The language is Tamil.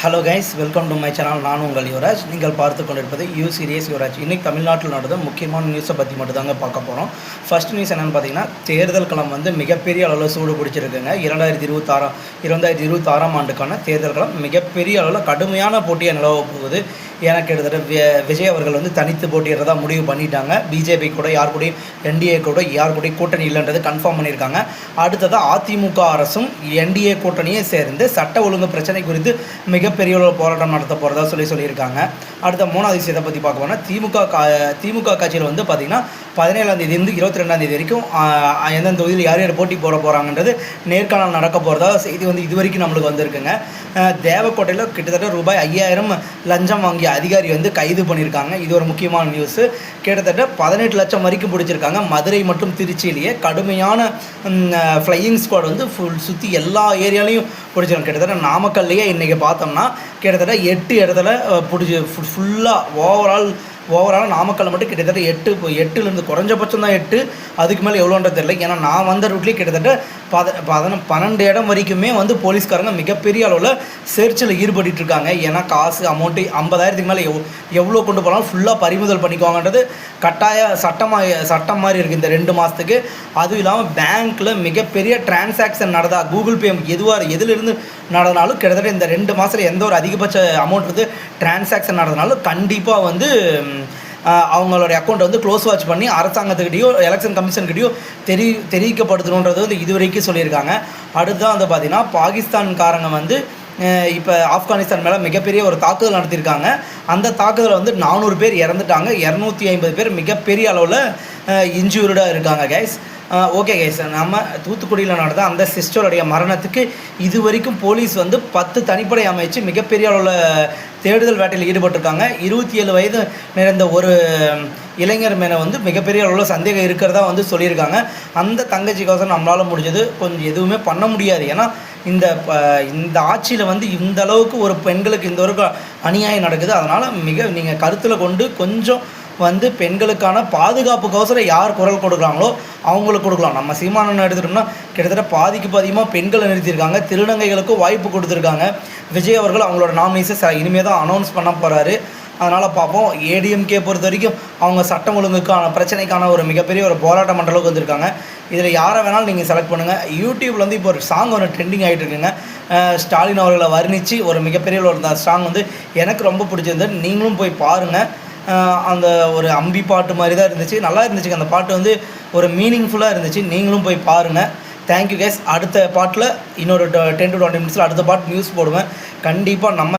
Hello guys, welcome to my channel. நான் உங்கள் யுவராஜ். நீங்கள் பார்த்து கொண்டிருப்பது யூ சீரியஸ் யுவராஜ். இன்றைக்கி தமிழ்நாட்டில் நடந்த முக்கியமான நியூஸை பற்றி மட்டும் தாங்க பார்க்க போகிறோம். ஃபர்ஸ்ட் நியூஸ் என்னென்னு பார்த்தீங்கன்னா, தேர்தல் களம் மிகப்பெரிய அளவில் சூடு பிடிச்சிருக்குங்க. 2026ஆம் ஆண்டுக்கான தேர்தல் களம் மிகப்பெரிய அளவில் கடுமையான போட்டியாக நிலவ போகுது. எனக்கு கிட்டத்தட்ட விஜய் அவர்கள் தனித்து போட்டியிடுறதா முடிவு பண்ணிட்டாங்க. பிஜேபி கூட யார் கூடயும், என்டிஏ கூட யார் கூடயும் கூட்டணி இல்லைன்றது கன்ஃபார்ம் பண்ணியிருக்காங்க. அடுத்ததாக அதிமுக அரசும் என்டிஏ கூட்டணியை சேர்ந்து சட்ட ஒழுங்கு பிரச்சனை குறித்து மிகப்பெரிய அளவில் போராட்டம் நடத்த போகிறதா சொல்லியிருக்காங்க. அடுத்த மூணாவது விஷயத்தை பற்றி பார்க்க போனால், திமுக கட்சியில் பார்த்திங்கன்னா 17ஆம் தேதியிலிருந்து 22ஆம் தேதி வரைக்கும் எந்தெந்த தொகுதியில் யார் யார் போட்டி போட போகிறாங்கன்றது நேர்காணல் நடக்க போகிறதா செய்தி இது வரைக்கும் நம்மளுக்கு வந்திருக்குங்க. தேவக்கோட்டையில் கிட்டத்தட்ட ரூபாய் 5000 லஞ்சம் வாங்கிய அதிகாரி கைது பண்ணியிருக்காங்க. இது ஒரு முக்கியமான நியூஸு. கிட்டத்தட்ட 18 லட்சம் வரைக்கும் பிடிச்சிருக்காங்க. மதுரை மற்றும் திருச்சியிலேயே கடுமையான ஃப்ளையிங் ஸ்குவாட் ஃபுல் சுற்றி எல்லா ஏரியாலையும் பிடிச்சிருக்காங்க. கிட்டத்தட்ட நாமக்கல்லையே இன்றைக்கி பார்த்தோம்னா கிட்டத்தட்ட 8 இடத்துல பிடிச்சி ஃபுல்லாக ஓவரால் நாமக்கல் மட்டும் கிட்டத்தட்ட 8லேருந்து குறைஞ்சபட்சம் தான் 8, அதுக்கு மேலே எவ்வளோன்றது தெரியல. ஏன்னா நான் வந்த ரூட்லேயே கிட்டத்தட்ட 12 இடம் வரைக்குமே போலீஸ்காரங்க மிகப்பெரிய அளவில் சர்ச்சில் ஈடுபட்டு இருக்காங்க. ஏன்னா காசு அமௌண்ட்டு 50,000க்கு மேலே எவ்வளோ கொண்டு போனாலும் ஃபுல்லாக பறிமுதல் பண்ணிக்குவாங்கன்றது கட்டாய சட்டம் மாதிரி இருக்குது இந்த 2 மாதத்துக்கு. அதுவும் இல்லாமல் பேங்க்கில் மிகப்பெரிய டிரான்சாக்ஷன் நடந்தா, கூகுள் பே எதிலிருந்து நடந்தாலும் கிட்டத்தட்ட இந்த 2 மாதத்தில் எந்த ஒரு அதிகபட்ச அமௌண்ட் டிரான்சாக்ஷன் நடந்தனாலும் கண்டிப்பாக அவங்களுடைய அக்கௌண்ட்டை க்ளோஸ் வாட்ச் பண்ணி அரசாங்கத்துக்கிட்டையோ எலெக்ஷன் கமிஷன்கிட்டையோ தெரிவிக்கப்படுத்தணுன்றது இது வரைக்கும் சொல்லியிருக்காங்க. அடுத்ததான் பார்த்திங்கன்னா, பாகிஸ்தான்காரங்க இப்போ ஆப்கானிஸ்தான் மேலே மிகப்பெரிய ஒரு தாக்குதல் நடத்தியிருக்காங்க. அந்த தாக்குதலில் 400 பேர் இறந்துட்டாங்க, 250 பேர் மிகப்பெரிய அளவில் இன்ஜூர்டாக இருக்காங்க கைஸ். ஓகே கைஸ், நம்ம தூத்துக்குடியில் நடந்த அந்த சிஸ்டருடைய மரணத்துக்கு இது வரைக்கும் போலீஸ் 10 தனிப்படை அமைச்சு மிகப்பெரிய அளவில் தேடுதல் வேட்டையில் ஈடுபட்டிருக்காங்க. 27 வயது நிறைந்த ஒரு இளைஞர் மேலே மிகப்பெரிய அளவில் சந்தேகம் இருக்கிறதா சொல்லியிருக்காங்க. அந்த தங்கச்சிக்கோசரம் நம்மளால் முடிஞ்சது கொஞ்சம் எதுவுமே பண்ண முடியாது. ஏன்னா இந்த ஆட்சியில் இந்த அளவுக்கு ஒரு பெண்களுக்கு இந்த ஒரு அநியாயம் நடக்குது. அதனால் நீங்கள் கருத்தில் கொண்டு கொஞ்சம் பெண்களுக்கான பாதுகாப்புக்கோசரம் யார் குரல் கொடுக்குறாங்களோ அவங்களுக்கு கொடுக்கலாம். நம்ம சீமானன் எடுத்துட்டோம்னா கிட்டத்தட்ட பாதிக்கு அதிகமாக பெண்களை நிறுத்தியிருக்காங்க. திருநங்கைகளுக்கும் வாய்ப்பு கொடுத்துருக்காங்க. விஜய் அவர்கள் அவங்களோட நாமினேஷன் இனிமேல் தான் அனௌன்ஸ் பண்ண போகிறாரு. அதனால் பார்ப்போம். ஏடிஎம்கே பொறுத்த வரைக்கும் அவங்க சட்டம் ஒழுங்குக்கான பிரச்சனைக்கான ஒரு மிகப்பெரிய ஒரு போராட்ட மண்டலுக்கு வந்திருக்காங்க. இதில் யாரை வேணாலும் நீங்கள் செலக்ட் பண்ணுங்கள். யூடியூப்பில் இப்போ ஒரு சாங் ட்ரெண்டிங் ஆகிட்டு இருக்குங்க. ஸ்டாலின் அவர்களை வர்ணித்து ஒரு மிகப்பெரிய ஒரு சாங் எனக்கு ரொம்ப பிடிச்சிருந்தது. நீங்களும் போய் பாருங்கள். அந்த ஒரு அம்பி பாட்டு மாதிரி தான் இருந்துச்சு, நல்லா இருந்துச்சுங்க. அந்த பாட்டு ஒரு மீனிங்ஃபுல்லாக இருந்துச்சு. நீங்களும் போய் பாருங்கள். Thank you case. அடுத்த பாட்டில் இன்னொரு 10 to 20 மினிட்ஸில் அடுத்த பாட்டு நியூஸ் போடுவேன் கண்டிப்பாக. நம்ம